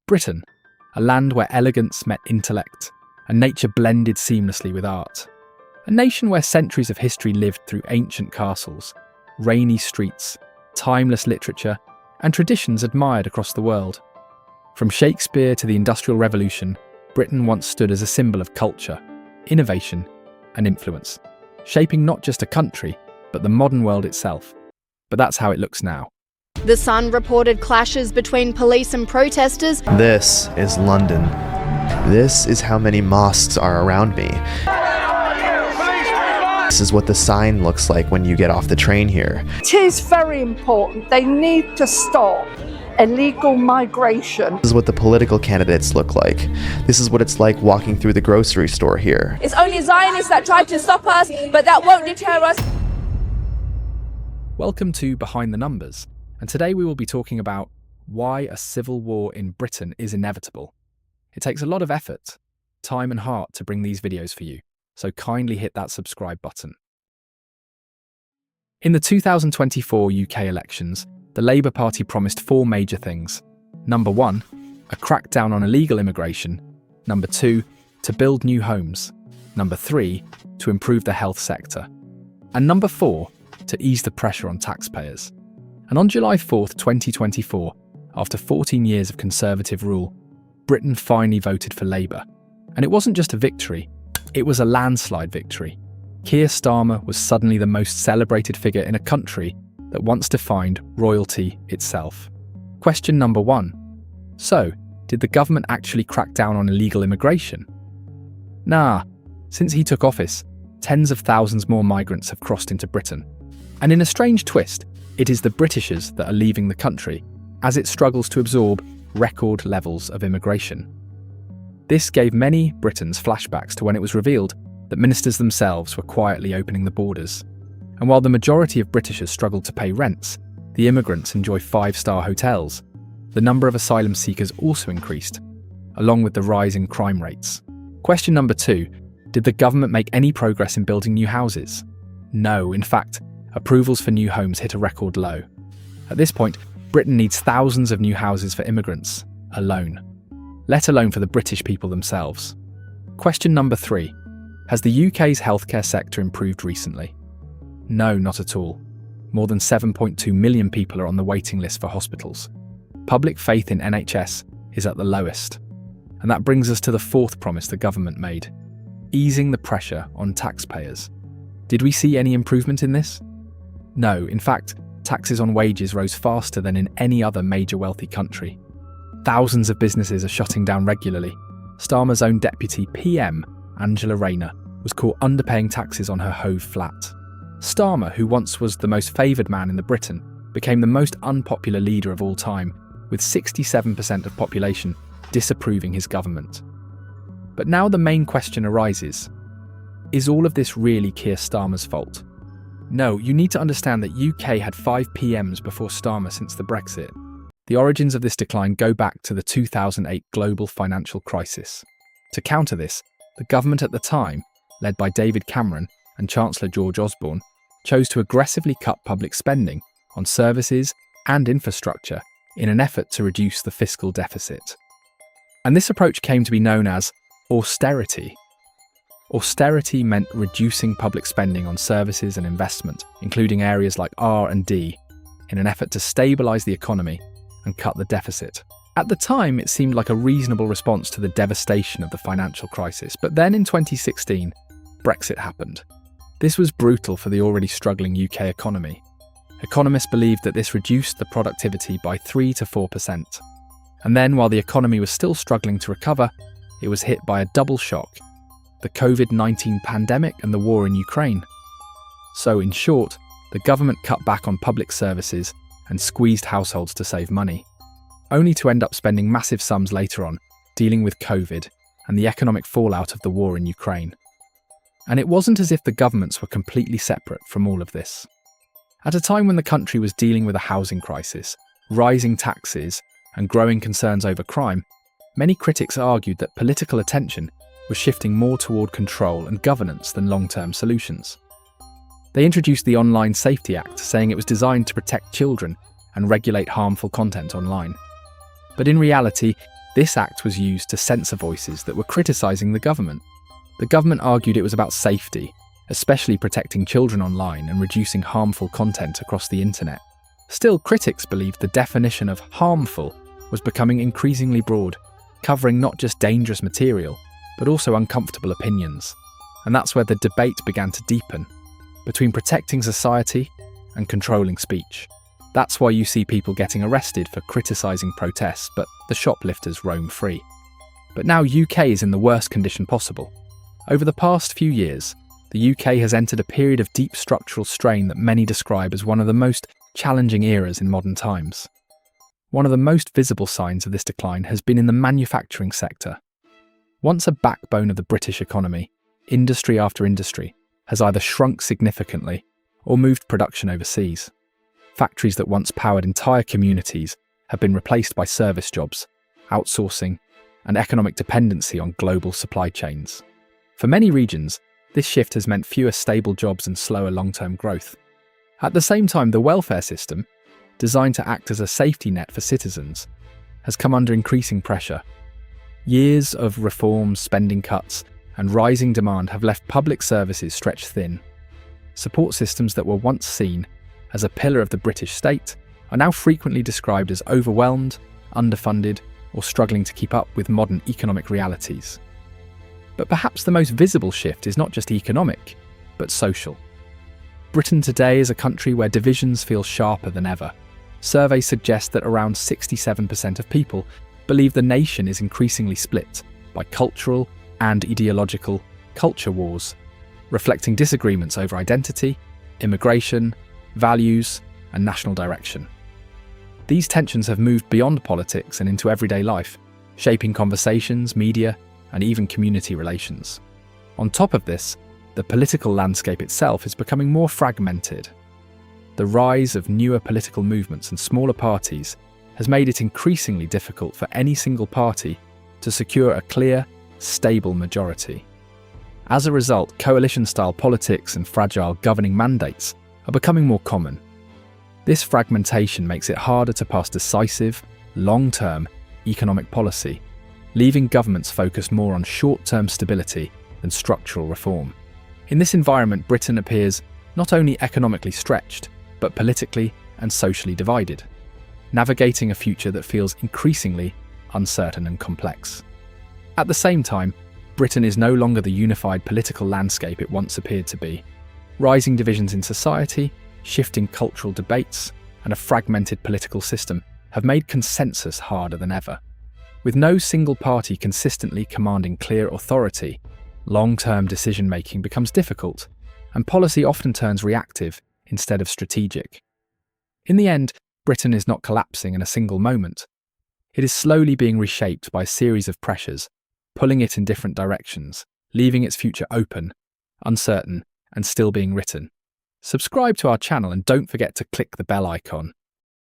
Britain, a land where elegance met intellect and nature blended seamlessly with art. A nation where centuries of history lived through ancient castles, rainy streets, timeless literature, and traditions admired across the world. From Shakespeare to the Industrial Revolution, Britain once stood as a symbol of culture, innovation, and influence, shaping not just a country, but the modern world itself. But that's how it looks now. The Sun reported clashes between police and protesters. This is London. This is how many mosques are around me. This is what the sign looks like when you get off the train here. It is very important. They need to stop illegal migration. This is what the political candidates look like. This is what it's like walking through the grocery store here. It's only Zionists that try to stop us, but that won't deter us. Welcome to Behind the Numbers, and today we will be talking about why a civil war in Britain is inevitable. It takes a lot of effort, time and heart to bring these videos for you, so kindly hit that subscribe button. In the 2024 UK elections, the Labour Party promised four major things. Number 1, a crackdown on illegal immigration. Number 2, to build new homes. Number 3, to improve the health sector. And number 4, to ease the pressure on taxpayers. And on July 4th, 2024, after 14 years of Conservative rule, Britain finally voted for Labour. And it wasn't just a victory, it was a landslide victory. Keir Starmer was suddenly the most celebrated figure in a country that once defined royalty itself. Question number 1. So, did the government actually crack down on illegal immigration? Nah, since he took office, tens of thousands more migrants have crossed into Britain. And in a strange twist, it is the Britishers that are leaving the country as it struggles to absorb record levels of immigration. This gave many Britons flashbacks to when it was revealed that ministers themselves were quietly opening the borders. And while the majority of Britishers struggled to pay rents, the immigrants enjoy 5-star hotels. The number of asylum seekers also increased, along with the rise in crime rates. Question number 2, did the government make any progress in building new houses? No, in fact, approvals for new homes hit a record low. At this point, Britain needs thousands of new houses for immigrants alone, let alone for the British people themselves. Question number 3, has the UK's healthcare sector improved recently? No, not at all. More than 7.2 million people are on the waiting list for hospitals. Public faith in NHS is at the lowest. And that brings us to the fourth promise the government made, easing the pressure on taxpayers. Did we see any improvement in this? No, in fact, taxes on wages rose faster than in any other major wealthy country. Thousands of businesses are shutting down regularly. Starmer's own deputy PM, Angela Rayner, was caught underpaying taxes on her Hove flat. Starmer, who once was the most favoured man in Britain, became the most unpopular leader of all time, with 67% of population disapproving his government. But now the main question arises, is all of this really Keir Starmer's fault? No, you need to understand that UK had 5 PMs before Starmer since the Brexit. The origins of this decline go back to the 2008 global financial crisis. To counter this, the government at the time, led by David Cameron and Chancellor George Osborne, chose to aggressively cut public spending on services and infrastructure in an effort to reduce the fiscal deficit. And this approach came to be known as austerity. Austerity meant reducing public spending on services and investment, including areas like R&D, in an effort to stabilise the economy and cut the deficit. At the time, it seemed like a reasonable response to the devastation of the financial crisis, but then in 2016, Brexit happened. This was brutal for the already struggling UK economy. Economists believed that this reduced the productivity by 3 to 4%. And then, while the economy was still struggling to recover, it was hit by a double shock: the COVID-19 pandemic and the war in Ukraine. So, in short, the government cut back on public services and squeezed households to save money, only to end up spending massive sums later on dealing with COVID and the economic fallout of the war in Ukraine. And it wasn't as if the governments were completely separate from all of this. At a time when the country was dealing with a housing crisis, rising taxes, and growing concerns over crime, many critics argued that political attention was shifting more toward control and governance than long-term solutions. They introduced the Online Safety Act, saying it was designed to protect children and regulate harmful content online. But in reality, This act was used to censor voices that were criticising the government. The government argued it was about safety, especially protecting children online and reducing harmful content across the internet. Still, critics believed the definition of harmful was becoming increasingly broad, covering not just dangerous material, but also uncomfortable opinions. And that's where the debate began to deepen, between protecting society and controlling speech. That's why you see people getting arrested for criticising protests, but the shoplifters roam free. But now UK is in the worst condition possible. Over the past few years, the UK has entered a period of deep structural strain that many describe as one of the most challenging eras in modern times. One of the most visible signs of this decline has been in the manufacturing sector. Once a backbone of the British economy, industry after industry has either shrunk significantly or moved production overseas. Factories that once powered entire communities have been replaced by service jobs, outsourcing, and economic dependency on global supply chains. For many regions, this shift has meant fewer stable jobs and slower long-term growth. At the same time, the welfare system, designed to act as a safety net for citizens, has come under increasing pressure. Years of reforms, spending cuts, and rising demand have left public services stretched thin. Support systems that were once seen as a pillar of the British state are now frequently described as overwhelmed, underfunded, or struggling to keep up with modern economic realities. But perhaps the most visible shift is not just economic, but social. Britain today is a country where divisions feel sharper than ever. Surveys suggest that around 67% of people believe the nation is increasingly split by cultural and ideological culture wars, reflecting disagreements over identity, immigration, values, and national direction. These tensions have moved beyond politics and into everyday life, shaping conversations, media, and even community relations. On top of this, the political landscape itself is becoming more fragmented. The rise of newer political movements and smaller parties has made it increasingly difficult for any single party to secure a clear, stable majority. As a result, coalition-style politics and fragile governing mandates are becoming more common. This fragmentation makes it harder to pass decisive, long-term economic policy, leaving governments focused more on short-term stability than structural reform. In this environment, Britain appears not only economically stretched, but politically and socially divided, navigating a future that feels increasingly uncertain and complex. At the same time, Britain is no longer the unified political landscape it once appeared to be. Rising divisions in society, shifting cultural debates, and a fragmented political system have made consensus harder than ever. With no single party consistently commanding clear authority, long-term decision-making becomes difficult, and policy often turns reactive instead of strategic. In the end, Britain is not collapsing in a single moment. It is slowly being reshaped by a series of pressures, pulling it in different directions, leaving its future open, uncertain, and still being written. Subscribe to our channel and don't forget to click the bell icon